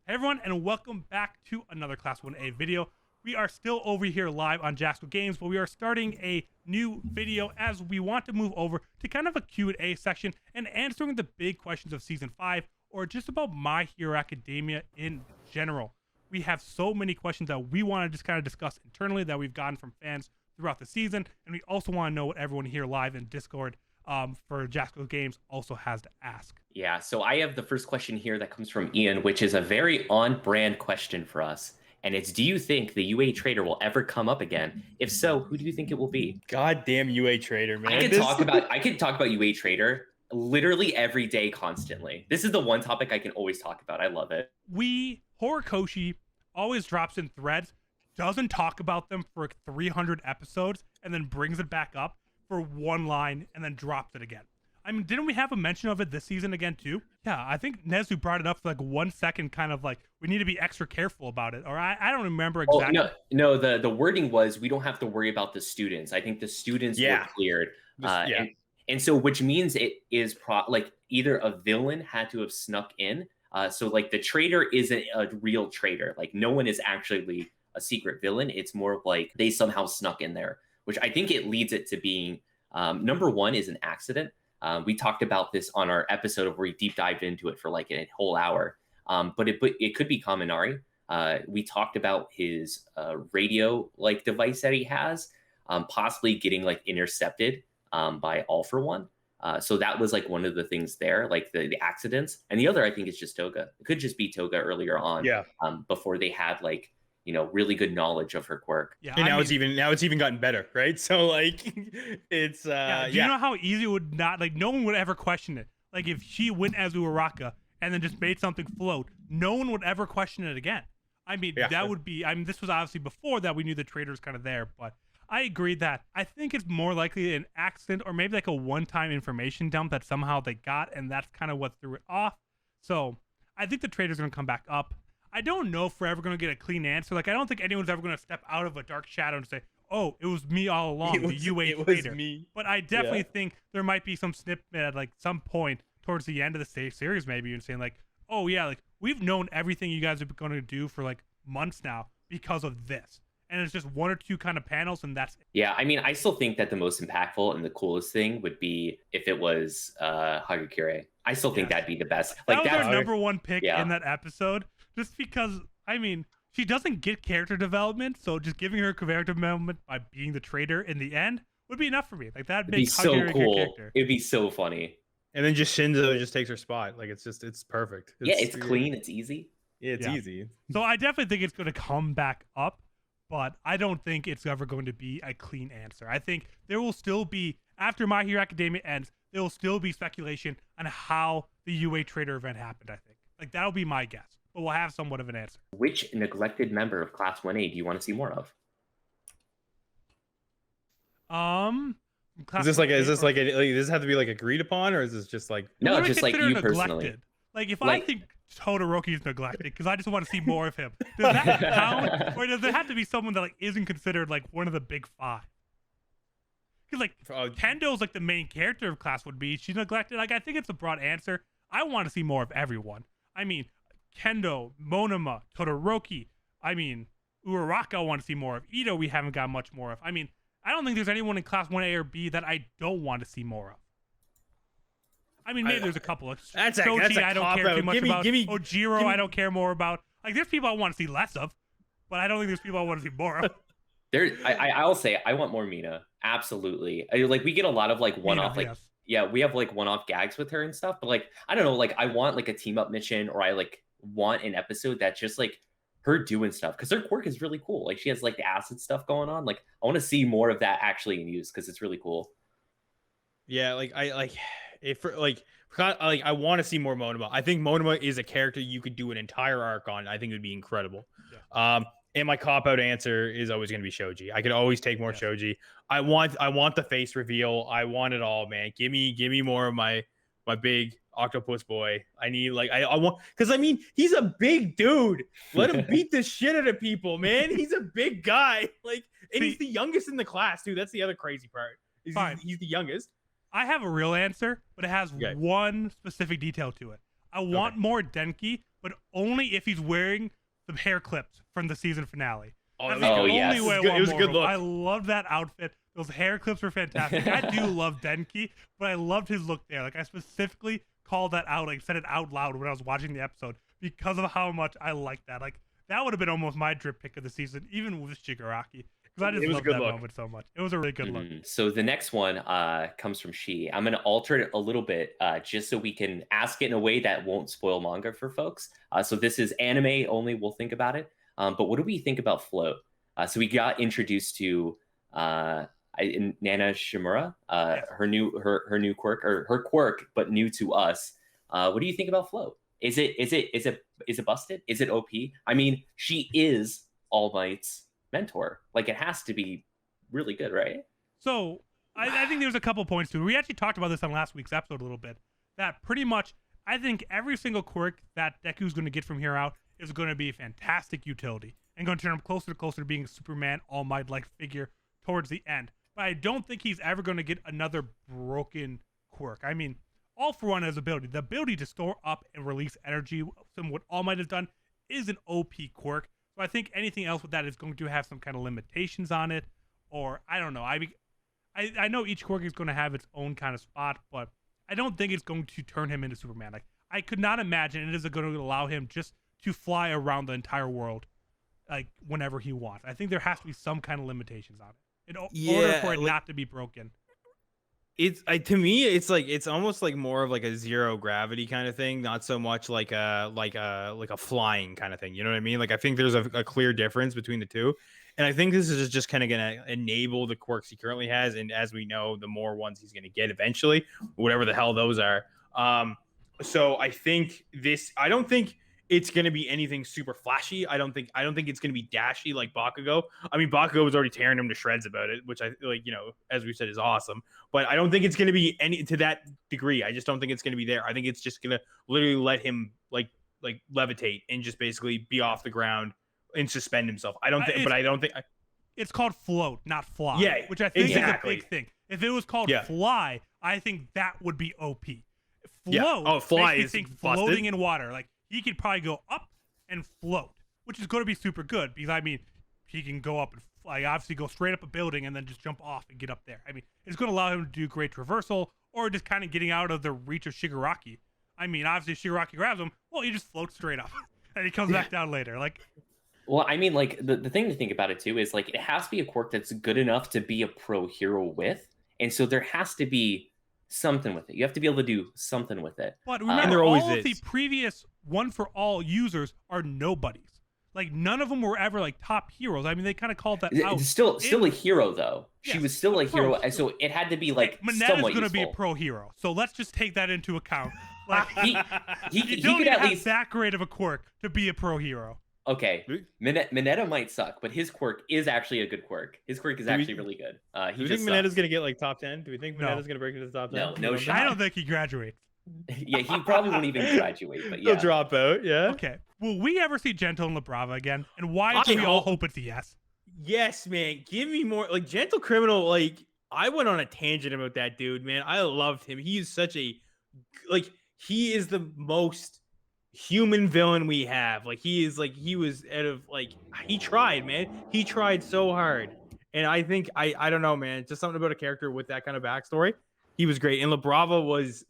Hey everyone, and welcome back to another Class 1A video. We are still over here live on Jacksonville Games, but we are starting a new video as we want to move over to kind of a Q&A section and answering the big questions of Season 5, or just about My Hero Academia in general. We have so many questions that we want to just kind of discuss internally that we've gotten from fans throughout the season, and we also want to know what everyone here live in Discord for Jacksonville Games also has to ask. Yeah, so I have the first question here that comes from Ian, which is a very on-brand question for us. And it's, do you think the UA Traitor will ever come up again? If so, who do you think it will be? Goddamn UA Traitor, man. I could talk about UA Traitor literally every day, constantly. This is the one topic I can always talk about. I love it. Horikoshi always drops in threads, doesn't talk about them for 300 episodes, and then brings it back up for one line and then drops it again. I mean, didn't we have a mention of it this season again too? Yeah, I think Nezu brought it up for like 1 second, kind of like, we need to be extra careful about it. Or I don't remember exactly. Oh, no, the wording was, we don't have to worry about the students. I think the students were cleared. And so, which means it is like either a villain had to have snuck in. So like the traitor isn't a real traitor. Like no one is actually a secret villain. It's more like they somehow snuck in there, which I think it leads it to being, number one is an accident. We talked about this on our episode of where we deep dived into it for like a whole hour. But it could be Kaminari. We talked about his radio like device that he has, possibly getting like intercepted by All For One. So that was like one of the things there, like the accidents. And the other, I think, is just Toga. It could just be Toga earlier on, before they had like, you know, really good knowledge of her quirk. Yeah, and now it's even gotten better, right? So like, it's do you know how easy it would not, like, no one would ever question it. Like if she went as Uraraka and then just made something float, no one would ever question it again. I mean, that would be, I mean, this was obviously before that we knew the traitor's kind of there, but I agree that I think it's more likely an accident or maybe like a one-time information dump that somehow they got, and that's kind of what threw it off. So I think the traitor's going to come back up. I don't know if we're ever going to get a clean answer. Like, I don't think anyone's ever going to step out of a dark shadow and say, oh, it was me all along, the UA Traitor. But I definitely think there might be some snippet at like some point towards the end of the series, maybe, and saying like, oh yeah, like we've known everything you guys are going to do for like months now because of this. And it's just one or two kind of panels, and that's it. Yeah, I mean, I still think that the most impactful and the coolest thing would be if it was Hagakure. I still think that'd be the best. Like that was our number one pick in that episode. Just because, I mean, she doesn't get character development, so just giving her character development by being the traitor in the end would be enough for me. Like that'd be so cool. Character. It'd be so funny. And then just Shinzo just takes her spot. Like it's perfect. It's clean. It's easy. Yeah, it's easy. So I definitely think it's going to come back up, but I don't think it's ever going to be a clean answer. I think there will still be, after My Hero Academia ends, there will still be speculation on how the UA Traitor event happened, I think. Like that'll be my guess. But we'll have somewhat of an answer. Which neglected member of Class 1A do you want to see more of? Does this have to be like agreed upon, or is this just like no, just like you neglected. Personally? Like if I think Todoroki is neglected because I just want to see more of him, does that count, or does it have to be someone that like isn't considered like one of the big five? Because like Kendo's like the main character of Class 1B. She's neglected. Like I think it's a broad answer. I want to see more of everyone. I mean, Kendo, Monoma, Todoroki. I mean, Uraraka I want to see more of. Ito we haven't got much more of. I mean, I don't think there's anyone in Class 1A or B that I don't want to see more of. I mean, maybe there's a couple of Shoji I don't care too much about. Ojiro I don't care more about. Like, there's people I want to see less of, but I don't think there's people I want to see more of. I'll say I want more Mina. Absolutely. Like we get a lot of like one-off like. Yes. Yeah, we have like one-off gags with her and stuff, but like I don't know, like I want like a team-up mission, or I like want an episode that's just like her doing stuff, because her quirk is really cool. Like she has like the acid stuff going on. Like I want to see more of that actually in use, because it's really cool. Yeah, like I want to see more Monoma. I think Monoma is a character you could do an entire arc on. I think it would be incredible. Yeah. And my cop-out answer is always going to be Shoji. I could always take more Shoji. I want the face reveal. I want it all, man. Give me more of my big octopus boy. I need I want, because I mean he's a big dude. Let him beat the shit out of people, man. He's a big guy. Like, and he's the youngest in the class, dude. That's the other crazy part. He's the youngest. I have a real answer, but it has one specific detail to it. I want more Denki, but only if he's wearing the hair clips from the season finale. Oh, That's the only yes. way It was a good look. I loved that outfit. Those hair clips were fantastic. I do love Denki, but I loved his look there. Like I specifically called that out, like said it out loud when I was watching the episode because of how much I liked that. Like that would have been almost my drip pick of the season, even with Shigaraki. Because I just loved that moment so much. It was a really good look. So the next one comes from Shi. I'm going to alter it a little bit just so we can ask it in a way that won't spoil manga for folks. So this is anime only. We'll think about it. But what do we think about Float? So we got introduced to Nana Shimura, her new quirk, or her quirk, but new to us. What do you think about Float? Is it busted? Is it OP? I mean, she is All Might's mentor. Like it has to be really good, right? So I think there's a couple points to it. We actually talked about this on last week's episode a little bit. That pretty much, I think every single quirk that Deku's going to get from here out is going to be a fantastic utility and going to turn him closer and closer to being a Superman All Might-like figure towards the end. But I don't think he's ever going to get another broken quirk. I mean, All For One has ability. The ability to store up and release energy, some what All Might has done, is an OP quirk. So I think anything else with that is going to have some kind of limitations on it, or I don't know. I know each quirk is going to have its own kind of spot, but I don't think it's going to turn him into Superman. Like I could not imagine it is going to allow him just to fly around the entire world, like whenever he wants. I think there has to be some kind of limitations on it in order for it not to be broken. It's to me, it's like it's almost like more of like a zero gravity kind of thing, not so much like a flying kind of thing. You know what I mean? Like I think there's a clear difference between the two, and I think this is just kind of gonna enable the quirks he currently has, and as we know, the more ones he's gonna get eventually, whatever the hell those are. So I think this. I don't think it's going to be anything super flashy. I don't think it's going to be dashy like Bakugo. I mean, Bakugo was already tearing him to shreds about it, which I like, as we said, is awesome. But I don't think it's going to be any to that degree. I just don't think it's going to be there. I think it's just going to literally let him like levitate and just basically be off the ground and suspend himself. I don't think. It's called float, not fly. Yeah, which I think exactly. is a big thing. If it was called fly, I think that would be OP. Float. Yeah. Oh, fly is floating busted. in water. Like he could probably go up and float, which is going to be super good because I mean he can go up and obviously go straight up a building and then just jump off and get up there. I mean it's going to allow him to do great traversal or just kind of getting out of the reach of Shigaraki. I mean obviously Shigaraki grabs him, well he just floats straight up and he comes back down later. Like. Well, I mean, like the thing to think about it too is like it has to be a quirk that's good enough to be a pro hero with, and so there has to be something with it. You have to be able to do something with it. But remember, all of the previous One for All users are nobodies. Like none of them were ever like top heroes. I mean, they kind of called that out. Still a hero though. Yes, she was still a hero, and so it had to be like Manetta's going to be a pro hero. So let's just take that into account. Like he don't could at have least that great of a quirk to be a pro hero. Okay, Mineta might suck, but his quirk is actually a good quirk. His quirk is actually really good. Do you think Mineta's gonna get like top 10? Do we think Mineta's gonna break into the top 10? No shot. I don't think he graduates. Yeah, he probably won't even graduate, but yeah. He'll drop out, yeah. Okay. Will we ever see Gentle and Labrava again? And why do we all hope it's a yes? Yes, man. Give me more. Like Gentle Criminal, like I went on a tangent about that dude, man. I loved him. He is such a he is the most human villain we have. Like he was out of he tried, man. He tried so hard. And I think I don't know, man. Just something about a character with that kind of backstory. He was great. And Labrava's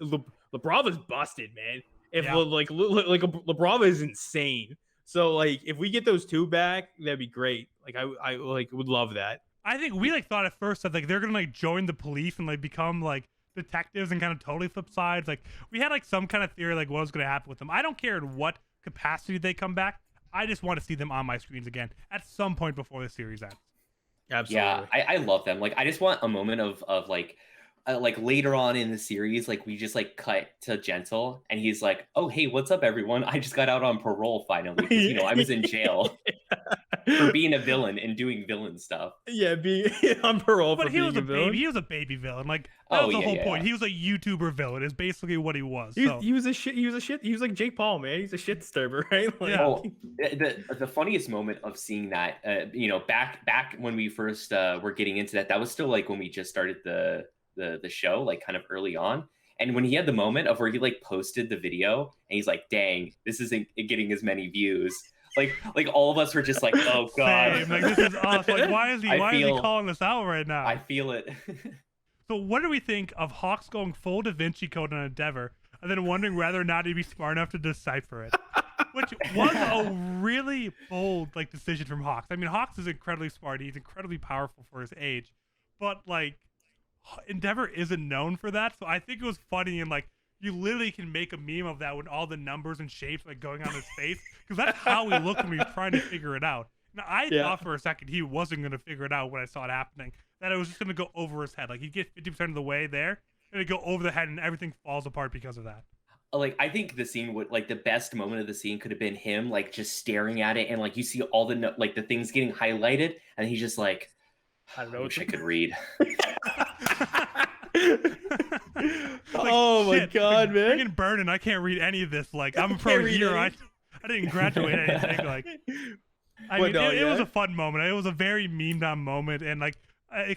busted, man. Labrava is insane. So like if we get those two back, that'd be great. Like I would love that. I think we thought at first that they're gonna join the police and become detectives and kind of totally flip sides. Like we had some kind of theory what was going to happen with them. I don't care in what capacity they come back. I just want to see them on my screens again at some point before the series ends. Absolutely. Yeah, I love them. I just want a moment of later on in the series, we just cut to Gentle and he's like, "Oh, hey, what's up, everyone? I just got out on parole finally because I was in jail for being a villain and doing villain stuff." Yeah, being on parole for being a villain. He was a baby villain. That was the whole point. He was a YouTuber villain. Is basically what he was. He was a shit. He was like Jake Paul, man. He's a shit disturber, right? The funniest moment of seeing that, back when we first were getting into that was still when we just started the show, kind of early on, And when he had the moment of where he like posted the video and he's like, dang, this isn't getting as many views. Like all of us were just like, oh god. Same. Like, this is us. Like, why is he calling us out right now? I feel it. So what do we think of Hawks going full DaVinci Code on Endeavor and then wondering whether or not he'd be smart enough to decipher it? Which was a really bold like decision from Hawks. I mean, Hawks is incredibly smart. He's incredibly powerful for his age. But like Endeavor isn't known for that. So I think it was funny, and like you literally can make a meme of that with all the numbers and shapes like going on his face, because that's how he looked when he was trying to figure it out. Now I thought for a second he wasn't going to figure it out when I saw it happening, that it was just going to go over his head. Like he'd get 50% of the way there and it'd go over the head and everything falls apart because of that. Like I think the scene would like the best moment of the scene could have been him like just staring at it, and like you see all the like the things getting highlighted and he's just like, I don't know, I wish I could read. Like, oh my god, man! Freaking burning! I can't read any of this. Like I'm a pro here. I didn't graduate anything. Like I mean, it was a fun moment. It was a very memed on moment, and like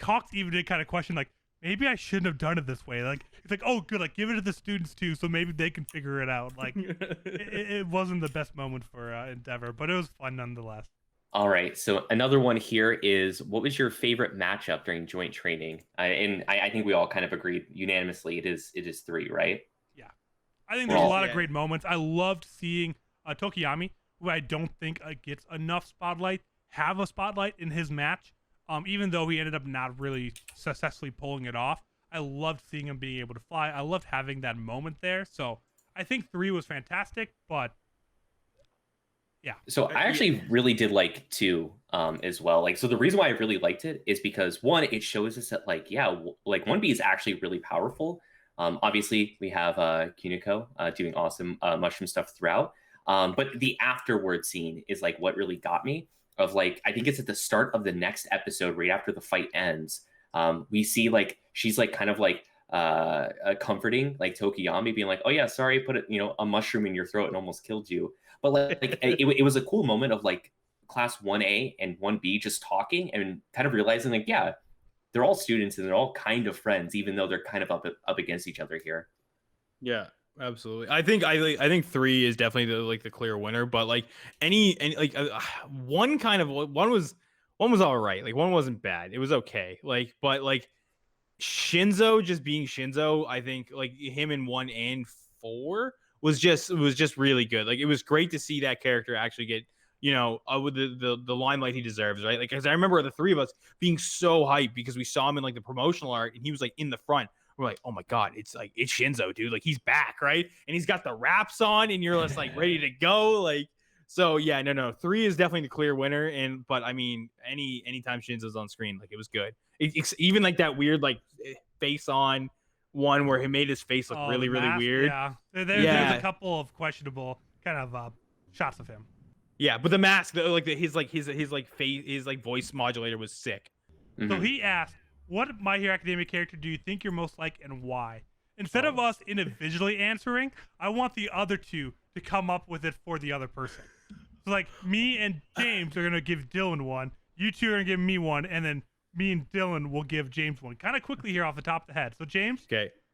Hawks even did kind of question like, maybe I shouldn't have done it this way. Like it's like, oh good, like give it to the students too, so maybe they can figure it out. Like it wasn't the best moment for Endeavor, but it was fun nonetheless. All right, so another one here is, what was your favorite matchup during joint training? And I think we all kind of agreed unanimously it is 3, right? Yeah, I think there's a lot of great moments. I loved seeing Tokiyami, who I don't think gets enough spotlight, have a spotlight in his match. Even though he ended up not really successfully pulling it off, I loved seeing him being able to fly. I loved having that moment there. So I think 3 was fantastic, but yeah. So I actually really did like 2 as well. Like, so the reason why I really liked it is because 1, it shows us that like, yeah, like 1B is actually really powerful. Obviously we have Kuniko doing awesome mushroom stuff throughout. But the afterward scene is like what really got me. Of like, I think it's at the start of the next episode, right after the fight ends. We see like she's like kind of like comforting like Tokiyami, being like, "Oh yeah, sorry, I put a mushroom in your throat and almost killed you." But like it was a cool moment of like class 1A and 1B just talking and kind of realizing like, yeah, they're all students and they're all kind of friends, even though they're kind of up against each other here. Yeah. Absolutely. I think 3 is definitely the clear winner, but like any one was all right. Like 1 wasn't bad. It was okay. Like, but like Shinzo just being Shinzo, I think like him in 1 and 4 was just really good. Like it was great to see that character actually get, with the limelight he deserves, right? Like, because I remember the 3 of us being so hyped because we saw him in like the promotional art and he was like in the front. We're like, oh my god, it's Shinzo, dude. Like he's back, right? And he's got the wraps on, and you're just like ready to go. Like, so yeah, no. 3 is definitely the clear winner, but I mean, anytime Shinzo's on screen, like it was good. It's even like that weird like face on one where he made his face look really weird. Yeah, there's a couple of questionable kind of shots of him. Yeah, but the mask, his face, his like voice modulator was sick. Mm-hmm. So he asked, what My Hero Academia character do you think you're most like and why? Instead of us individually answering, I want the other 2 to come up with it for the other person. So like me and James are going to give Dylan one, you 2 are going to give me one, and then me and Dylan will give James one. Kind of quickly here off the top of the head. So James,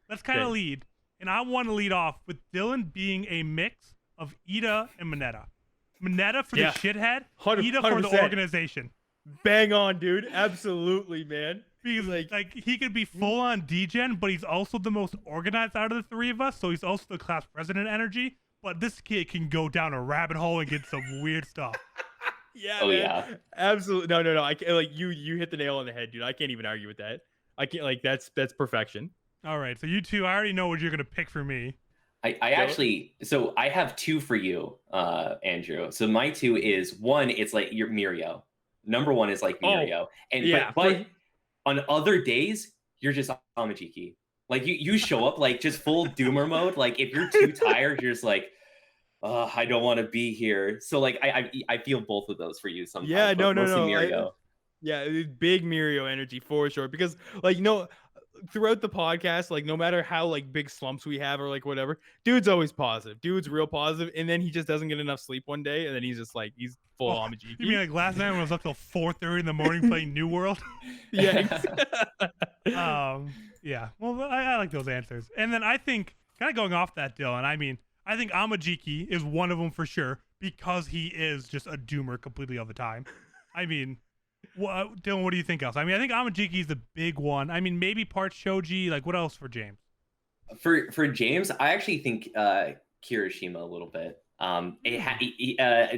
let's kind of lead. And I want to lead off with Dylan being a mix of Ida and Mineta. Mineta for the shithead, 100%. Ida for the organization. Bang on, dude. Absolutely, man. Because like he could be full on degen, but he's also the most organized out of the 3 of us, so he's also the class president energy. But this kid can go down a rabbit hole and get some weird stuff. Yeah, man. Yeah, absolutely. No. I can't, like you hit the nail on the head, dude. I can't even argue with that. I can't that's perfection. All right, so you 2, I already know what you're gonna pick for me. I actually, so I have 2 for you, Andrew. So my 2 is 1. It's like your Mirio. Number 1 is like Mirio, but on other days, you're just Amajiki. Like you show up like just full doomer mode. Like if you're too tired, you're just like, I don't want to be here. So like I feel both of those for you sometimes. Yeah, no. Mirio. Big Mirio energy for sure. Because like throughout the podcast, like no matter how like big slumps we have or like whatever, dude's always positive. Dude's real positive, and then he just doesn't get enough sleep one day, and then he's just like he's full Amajiki. You mean like last night when I was up till 4:30 in the morning playing New World? Yeah. Yeah. Well, I like those answers. And then I think, kind of going off that, Dylan, I mean, I think Amajiki is one of them for sure because he is just a doomer completely all the time. I mean, Dylan, what do you think else? I mean, I think Amajiki is the big one. I mean, maybe part shoji. Like, what else for James? For James, I actually think Kirishima a little bit.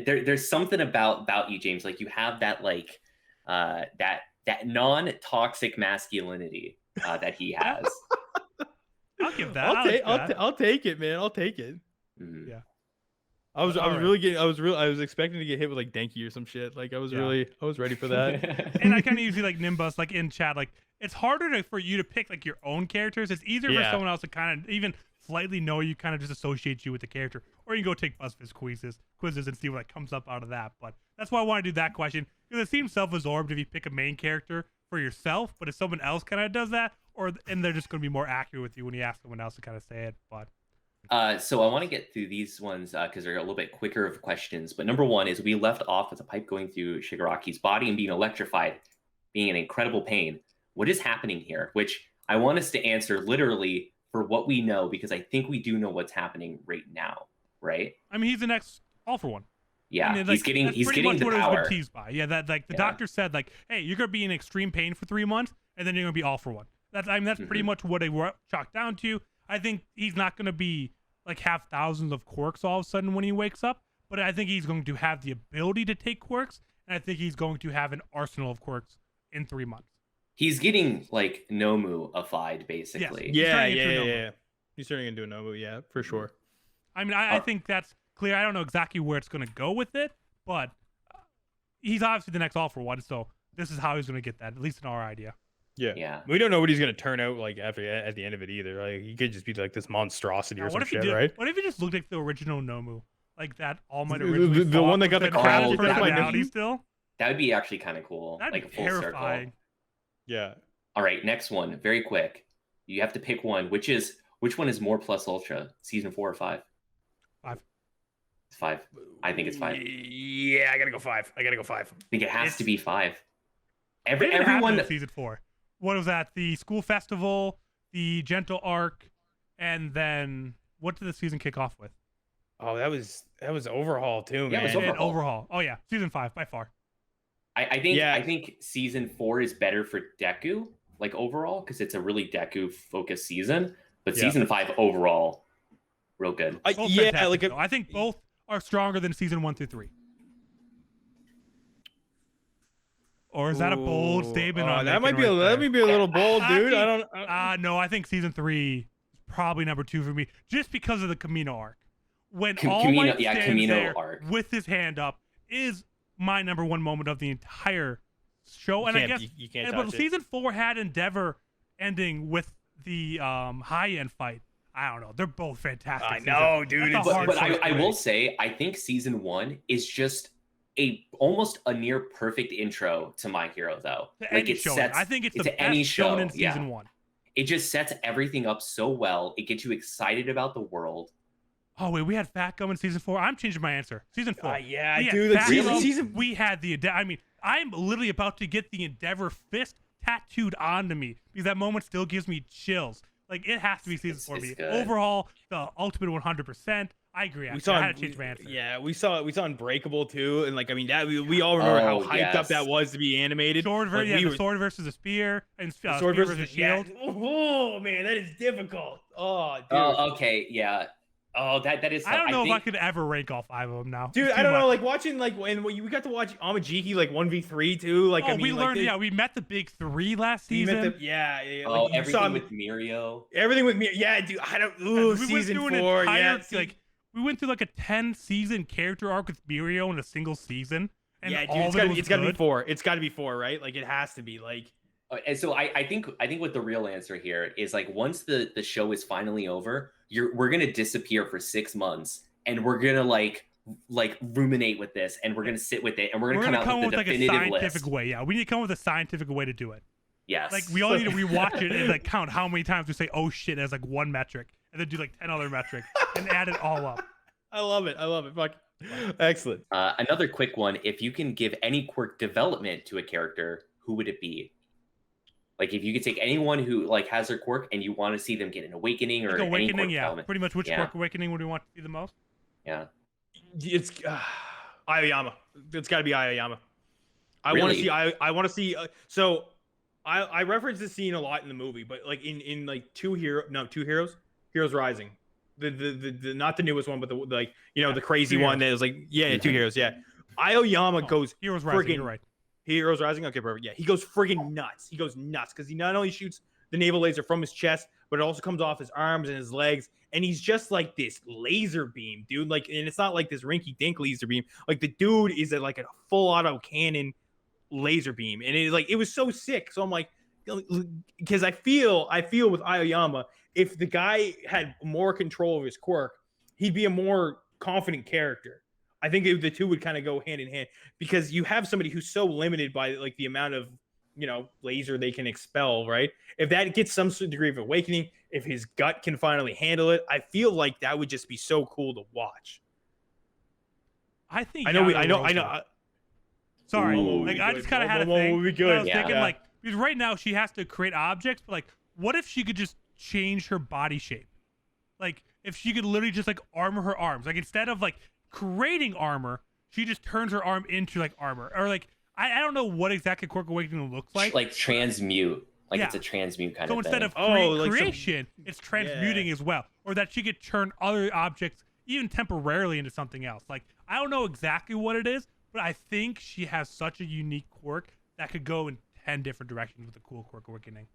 There's something about you, James. Like you have that like that non-toxic masculinity that he has. I'll give that. I'll take it, man. I'll take it. Mm-hmm. Yeah. I was expecting to get hit with like Denki or some shit. Like I was ready for that. And I kind of usually like Nimbus, like in chat, like it's harder for you to pick like your own characters. It's easier for someone else to kind of even slightly know you, kind of just associate you with the character, or you can go take BuzzFizz quizzes and see what comes up out of that. But that's why I want to do that question, because it seems self-absorbed if you pick a main character for yourself, but if someone else kind of does that, and they're just going to be more accurate with you when you ask someone else to kind of say it. But so I want to get through these ones because they're a little bit quicker of questions. But number one is, we left off with a pipe going through Shigaraki's body and being electrified, being in incredible pain. What is happening here? Which I want us to answer literally for what we know, because I think we do know what's happening right now, right? I mean, he's the next All For One. Yeah, I mean, he's getting the power. Teased by. Yeah, that like the doctor said, like, hey, you're gonna be in extreme pain for 3 months, and then you're gonna be All For One. That's pretty much what they were chalked down to. I think he's not gonna be like have thousands of quirks all of a sudden when he wakes up, but I think he's going to have the ability to take quirks, and I think he's going to have an arsenal of quirks in 3 months. He's getting like Nomu-ified, basically. Yes. Yeah. He's turning into a Nomu, yeah, for sure. I mean, I think that's clear. I don't know exactly where it's going to go with it, but he's obviously the next All For One, so this is how he's going to get that, at least in our idea. Yeah. We don't know what he's going to turn out like at the end of it either. Like he could just be like this monstrosity or some shit, right? What if he just looked like the original Nomu, like that All Might originally the one that got the crap still? That would be actually kind of cool. That'd like be a full terrifying. circle. Yeah. All right, next one, very quick. You have to pick one. Which one is more plus ultra? Season 4 or 5? 5. It's 5. I think it's 5. Yeah, I gotta go 5. I think it has to be 5. Everyone in Season 4. What was that? The school festival, the gentle arc, and then what did the season kick off with? Oh, that was Overhaul too, man. Yeah, it was Overhaul. Oh yeah, Season 5 by far. I think Season 4 is better for Deku, like overall, because it's a really Deku focused season. But Season 5 overall, real good. I think both are stronger than Season 1 through 3. Or is that a bold statement? That might be a little bold, dude. No, I think Season 3 is probably number 2 for me, just because of the Kamino arc. When All Might stands there arc with his hand up is my number 1 moment of the entire show. And I guess you can't but Season 4 had Endeavor ending with the high-end fight. I don't know. They're both fantastic. I know, dude. But I will say, I think Season 1 is just almost a near perfect intro to My Hero, though. Like it sets. I think it's the best shown in Season 1. It just sets everything up so well. It gets you excited about the world. Oh wait, we had Fat Gum in Season 4. I'm changing my answer. Season 4. Dude. We had the. I mean, I'm literally about to get the Endeavor fist tattooed onto me because that moment still gives me chills. Like it has to be Season 4 for me. Overall, the ultimate 100%. I agree. I had to change my answer. Yeah, we saw Unbreakable too, and like I mean that we all remember how hyped up that was to be animated. The sword versus the spear, and sword versus the shield. Oh man, that is difficult. Oh, dude. Oh, okay, yeah. Oh, that is. I don't know if I could ever rank all 5 of them now. Dude, I don't know. Like watching when we got to watch Amajiki like 1v3 too. Like I mean, we learned. We met the big 3 last season. Everything with Mirio. Everything with Mirio. Yeah, dude. I don't. Ooh, Season 4. We went through like a 10-season character arc with Mirio in a single season. And yeah, dude, it's got to be 4. It's got to be 4, right? Like it has to be like. And so I think what the real answer here is, like, once the show is finally over, we're gonna disappear for 6 months, and we're gonna like ruminate with this, and we're gonna sit with it, and we're gonna come out with a definitive scientific way. Yeah, we need to come up with a scientific way to do it. Yes. Like we all need to rewatch it and like count how many times we say "oh shit" as like 1 metric, and then do like 10 other metrics and add it all up. I love it. Fuck. Excellent. Another quick one: if you can give any quirk development to a character, who would it be? Like if you could take anyone who like has their quirk and you want to see them get an awakening or like awakening, any quirk yeah, element. pretty much. Which quirk awakening would we want to see the most? Yeah, it's Aoyama. It's got to be Aoyama. I Really? want to see. I want to see. So I reference this scene a lot in the movie, but like in like Two Heroes, Heroes Rising, the not the newest one, but the like the crazy one that is like Two Heroes, Aoyama goes Heroes Rising. friggin' You're right. Heroes Rising. Okay, perfect. Yeah, he goes friggin' nuts. He goes nuts because he not only shoots the naval laser from his chest, but it also comes off his arms and his legs, and he's just like this laser beam, dude. Like, and it's not like this rinky-dink laser beam. Like the dude is like a full auto cannon laser beam, and it was so sick. So I'm like, because I feel with Aoyama, if the guy had more control of his quirk, he'd be a more confident character. I think the two would kind of go hand in hand, because you have somebody who's so limited by like the amount of laser they can expel, right? If that gets some degree of awakening, if his gut can finally handle it, I feel like that would just be so cool to watch. I think I know. Sorry, Ooh, like I just kind of had a thing. Would be good. I was thinking like, because right now she has to create objects, but like, what if she could just change her body shape? Like, if she could literally just like armor her arms, like instead of like creating armor, she just turns her arm into like armor, or like I don't know what exactly Quirk Awakening looks like. Like transmute, like it's a transmute kind of thing. So instead of creation, it's transmuting as well, or that she could turn other objects even temporarily into something else. Like I don't know exactly what it is, but I think she has such a unique quirk that could go in 10 different directions with a cool Quirk Awakening.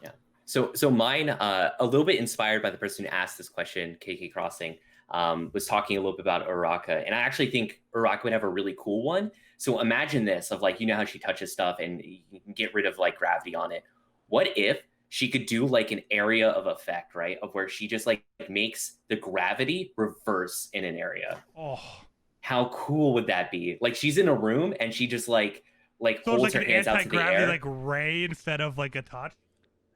Yeah. So mine, a little bit inspired by the person who asked this question, KK Crossing, was talking a little bit about Uraka, and I actually think Uraka would have a really cool one. So imagine this of like, how she touches stuff and you can get rid of like gravity on it. What if she could do like an area of effect, right? Of where she just like makes the gravity reverse in an area. Oh, how cool would that be? Like she's in a room and she just like so holds it's like her hands out to the air, like ray instead of like a touch.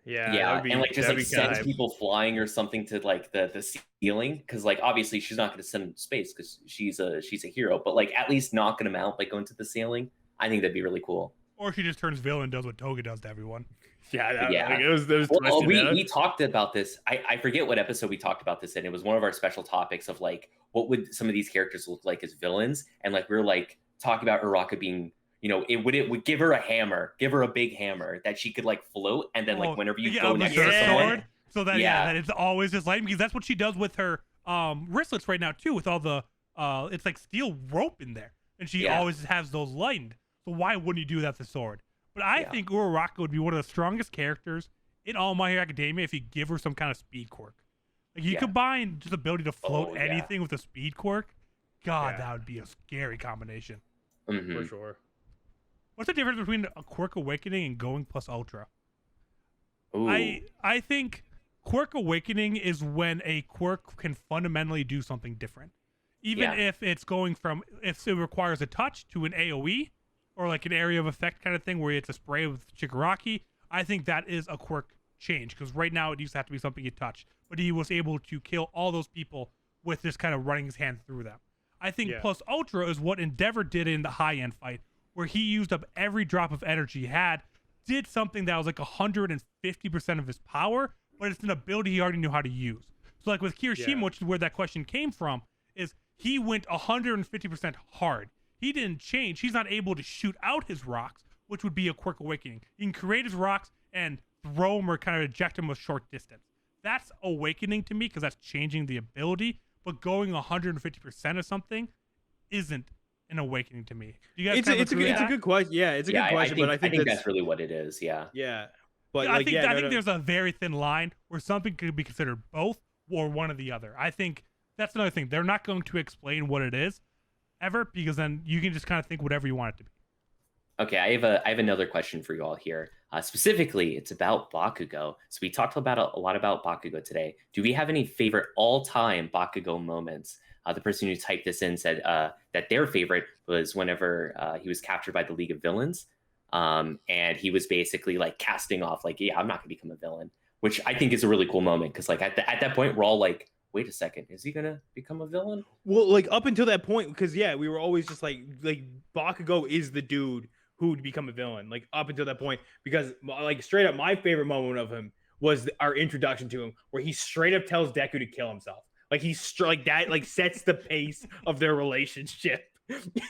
Yeah, and like just like sends people flying or something to like the ceiling, because like obviously she's not going to send them to space because she's a hero, but like at least knocking them out, like going to the ceiling. I think that'd be really cool. Or she just turns villain and does what Toga does to everyone. Yeah. Like, it was well, we talked about this. I forget what episode we talked about this in. It was one of our special topics of like what would some of these characters look like as villains, and like we were like talking about Uraka being, it would give her a hammer, give her a big hammer that she could like float, and then like whenever you go next to someone, so that that it's always just lighting, because that's what she does with her wristlets right now too, with all the it's like steel rope in there, and she always has those lightened. So why wouldn't you do that with the sword? But I think Uraraka would be one of the strongest characters in all My Hero Academia if you give her some kind of speed quirk. Like you combine just the ability to float anything with a speed quirk. God, that would be a scary combination. For sure. What's the difference between a Quirk Awakening and Going plus Ultra? Ooh. I think Quirk Awakening is when a quirk can fundamentally do something different. Even if it's going from, if it requires a touch to an AoE, or like an area of effect kind of thing where it's a spray with Shigaraki, I think that is a quirk change, because right now it used to have to be something you touch, but he was able to kill all those people with just kind of running his hand through them. I think plus Ultra is what Endeavor did in the high-end fight, where he used up every drop of energy he had, did something that was like 150% of his power, but it's an ability he already knew how to use. So like with Kirishima, which is where that question came from, is he went 150% hard. He didn't change. He's not able to shoot out his rocks, which would be a Quirk Awakening. He can create his rocks and throw them or kind of eject them a short distance. That's awakening to me, because that's changing the ability, but going 150% of something isn't an awakening to me. You guys it's a good question. Yeah, it's a good question, but I think that's really what it is. Yeah. But I think there's a very thin line where something could be considered both or one or the other. I think that's another thing. They're not going to explain what it is ever, because then you can just kind of think whatever you want it to be. Okay, I have another question for you all here. Specifically, it's about Bakugo. So we talked about a lot about Bakugo today. Do we have any favorite all-time Bakugo moments? The person who typed this in said that their favorite was whenever he was captured by the League of Villains, and he was basically like casting off, like, I'm not gonna become a villain, which I think is a really cool moment, because like at that point we're all like, wait a second, is he gonna become a villain? Well, like up until that point, because we were always just like Bakugo is the dude who would become a villain, like up until that point, because like straight up, my favorite moment of him was our introduction to him, where he straight up tells Deku to kill himself. Like like that, like sets the pace of their relationship.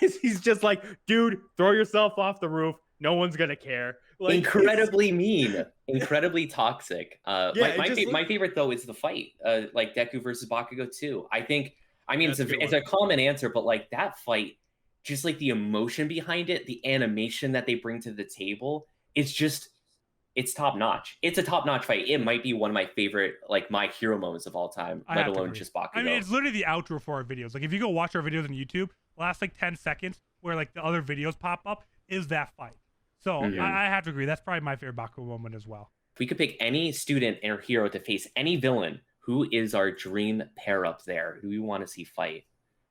He's just like, dude, throw yourself off the roof. No one's gonna care. Like, incredibly mean, incredibly toxic. My favorite though is the fight, like Deku versus Bakugo too. I mean, it's a common answer, but like that fight, just like the emotion behind it, the animation that they bring to the table, it's top notch. It's a top notch fight. It might be one of my favorite, like my hero moments of all time, let alone just Bakugo. I mean, it's literally the outro for our videos. Like if you go watch our videos on YouTube, the last like 10 seconds where like the other videos pop up is that fight. So I have to agree. That's probably my favorite Bakugo moment as well. If we could pick any student or hero to face any villain, who is our dream pair up there? Who we want to see fight?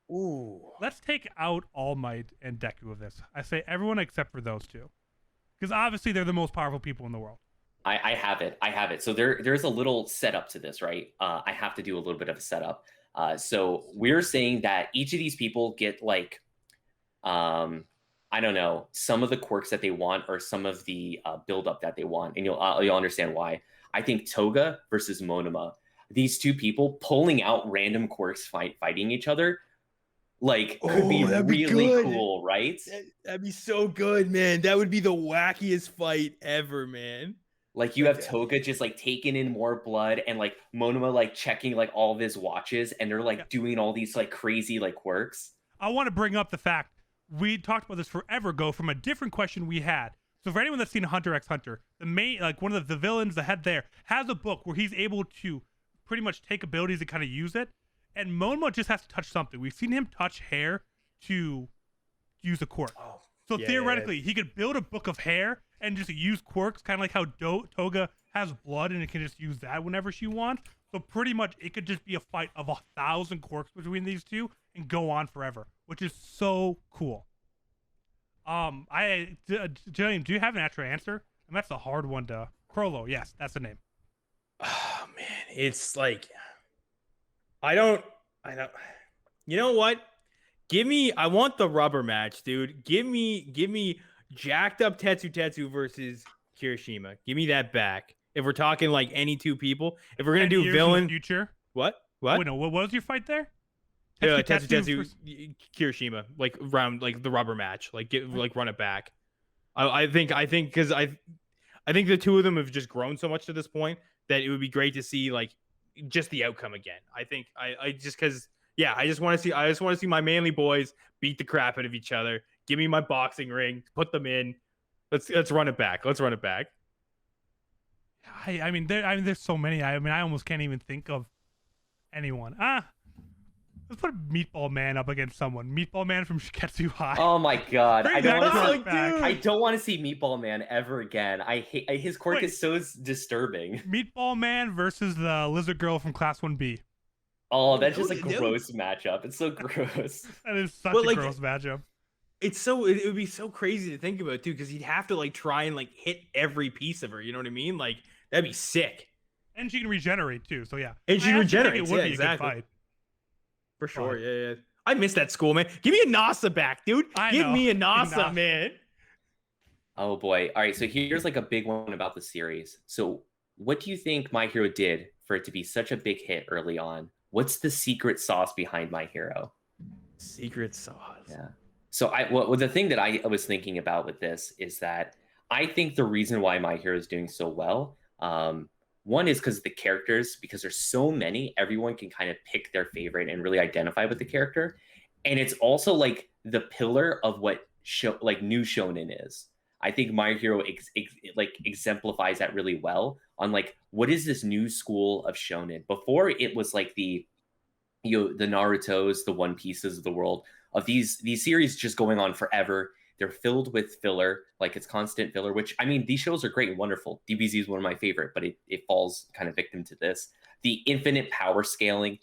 Ooh. Let's take out All Might and Deku of this. I say everyone except for those two. Because obviously they're the most powerful people in the world. I have it. So there's a little setup to this, right? I have to do a little bit of a setup. So we're saying that each of these people get like, I don't know, some of the quirks that they want or some of the buildup that they want. And you'll understand why. I think Toga versus Monoma, these two people pulling out random quirks fighting each other, like could be really cool, right? That'd be so good, man. That would be the wackiest fight ever, man. Like you have Toga just like taking in more blood and like Monoma like checking like all of his watches and they're like doing all these like crazy like quirks. I want to bring up the fact we talked about this forever ago from a different question we had. So for anyone that's seen Hunter x Hunter, the main, like one of the villains, the head there, has a book where he's able to pretty much take abilities and kind of use it. And Monoma just has to touch something. We've seen him touch hair to use a quirk. Oh, so theoretically, he could build a book of hair and just use quirks, kind of like how Toga has blood and it can just use that whenever she wants. So pretty much it could just be a fight of 1,000 quirks between these two and go on forever, which is so cool. Jillian, do you have an actual answer? And that's a hard one to Crollo. Yes, that's the name. Oh man, it's like I don't. You know what? I want the rubber match, dude. Give me jacked up Tetsu versus Kirishima. Give me that back. If we're talking like any two people, if we're gonna do villain future, what? Wait, no, what was your fight there? Tetsu Kirishima, like round, like the rubber match, like run it back. I think because I think the two of them have just grown so much to this point that it would be great to see like just the outcome again. I think I just because I just want to see my manly boys beat the crap out of each other. Give me my boxing ring, put them in. Let's run it back. Let's run it back. I mean, there's so many. I mean, I almost can't even think of anyone. Let's put Meatball Man up against someone. Meatball Man from Shiketsu High. Oh my god. I don't want to see Meatball Man ever again. I hate his quirk is so disturbing. Meatball Man versus the lizard girl from Class 1B. Oh, that's just a gross matchup. It's so gross. That is such a gross matchup. It would be so crazy to think about too, because he'd have to like try and like hit every piece of her. You know what I mean? Like that'd be sick. And she can regenerate too. So yeah. And she regenerates. It would be exactly. A good fight. For sure. Yeah. I miss that school, man. Give me a Nasa back, dude. Give me a Nasa, man. Oh boy. All right. So here's like a big one about the series. So what do you think My Hero did for it to be such a big hit early on? What's the secret sauce behind My Hero? Secret sauce. Yeah. So the thing that I was thinking about with this is that I think the reason why My Hero is doing so well, one is because of the characters, because there's so many, everyone can kind of pick their favorite and really identify with the character. And it's also like the pillar of what new shonen is. I think My Hero exemplifies that really well on like, what is this new school of shonen? Before it was like the Narutos, the One Pieces of the world, of these series just going on forever. They're filled with filler, like it's constant filler, which I mean, these shows are great and wonderful. DBZ is one of my favorite, but it falls kind of victim to this. The infinite power scaling.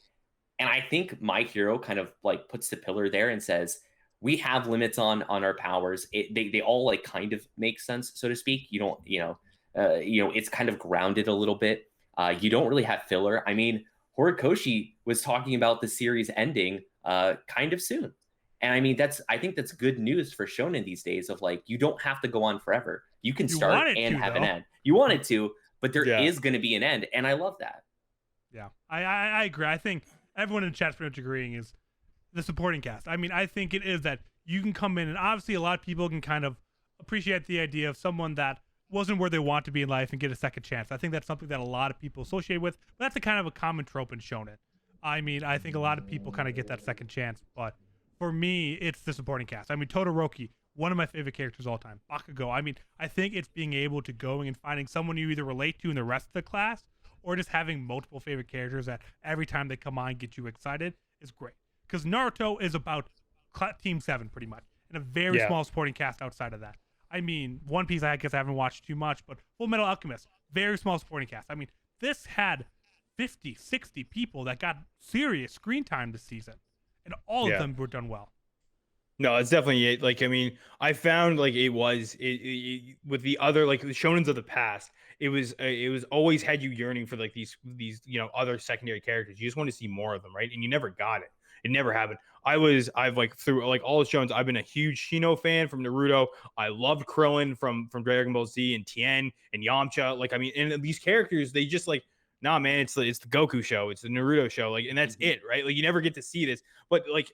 And I think My Hero kind of like puts the pillar there and says, we have limits on our powers. They all like kind of make sense, so to speak. You don't, it's kind of grounded a little bit. You don't really have filler. I mean, Horikoshi was talking about the series ending kind of soon. And I mean, I think that's good news for shonen these days of like, you don't have to go on forever. You can start and have an end. You want it to, but there is going to be an end. And I love that. Yeah, I agree. I think everyone in chat's pretty much agreeing is the supporting cast. I mean, I think it is that you can come in, and obviously a lot of people can kind of appreciate the idea of someone that wasn't where they want to be in life and get a second chance. I think that's something that a lot of people associate with, but that's a kind of a common trope in shonen. I mean, I think a lot of people kind of get that second chance, but for me, it's the supporting cast. I mean, Todoroki, one of my favorite characters of all time. Bakugo. I mean, I think it's being able to go and finding someone you either relate to in the rest of the class, or just having multiple favorite characters that every time they come on get you excited is great. Because Naruto is about Team 7 pretty much, and a very small supporting cast outside of that. I mean, One Piece I guess I haven't watched too much, but Full Metal Alchemist, very small supporting cast. I mean, this had 50, 60 people that got serious screen time this season, and all of them were done well. No, it's definitely it. Like, I mean, I found like it with the other, like the shonens of the past, it was always had you yearning for like these other secondary characters. You just want to see more of them, right? And you never got it. It never happened. I've like through like all the shows, I've been a huge Shino fan from Naruto. I loved Krillin from Dragon Ball Z and Tien and Yamcha. Like, I mean, and these characters, they just like, nah, man, it's the Goku show, it's the Naruto show, like, and that's it, right? Like, you never get to see this. But like,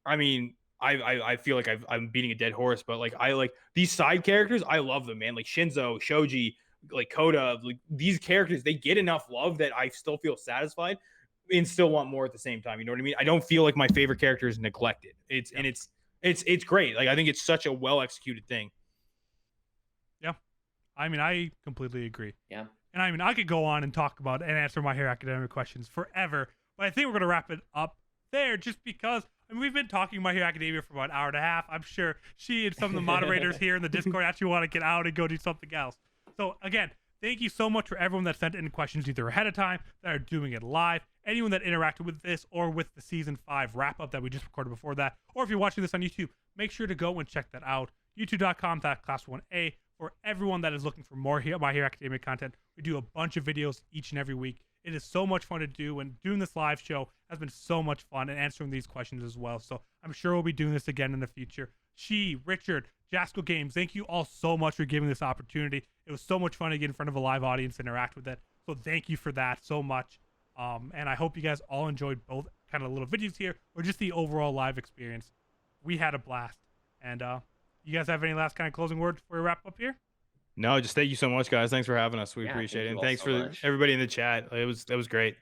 I mean, I feel like I'm beating a dead horse, but like, I like these side characters. I love them, man. Like Shinzo, Shoji, like Koda, like these characters, they get enough love that I still feel satisfied and still want more at the same time. You know what I mean? I don't feel like my favorite character is neglected. It's great. Like, I think it's such a well executed thing. Yeah, I mean, I completely agree. Yeah, and I mean, I could go on and talk about and answer My Hero Academia questions forever, but I think we're gonna wrap it up there, just because. I mean, we've been talking My Hero Academia for about an hour and a half. I'm sure she and some of the moderators here in the Discord actually want to get out and go do something else. So again, thank you so much for everyone that sent in questions either ahead of time, that are doing it live, anyone that interacted with this or with the season 5 wrap up that we just recorded before that, or if you're watching this on YouTube, make sure to go and check that out. youtube.com/class1a for everyone that is looking for more My Hero Academia content. We do a bunch of videos each and every week. It is so much fun to do, and doing this live show has been so much fun, and answering these questions as well. So I'm sure we'll be doing this again in the future. Richard, Jasco Games, thank you all so much for giving this opportunity. It was so much fun to get in front of a live audience and interact with it. So thank you for that so much. And I hope you guys all enjoyed both kind of little videos here or just the overall live experience. We had a blast. And you guys have any last kind of closing words before we wrap up here? No, just thank you so much, guys. Thanks for having us. We appreciate it. And thanks for everybody in the chat. That was great.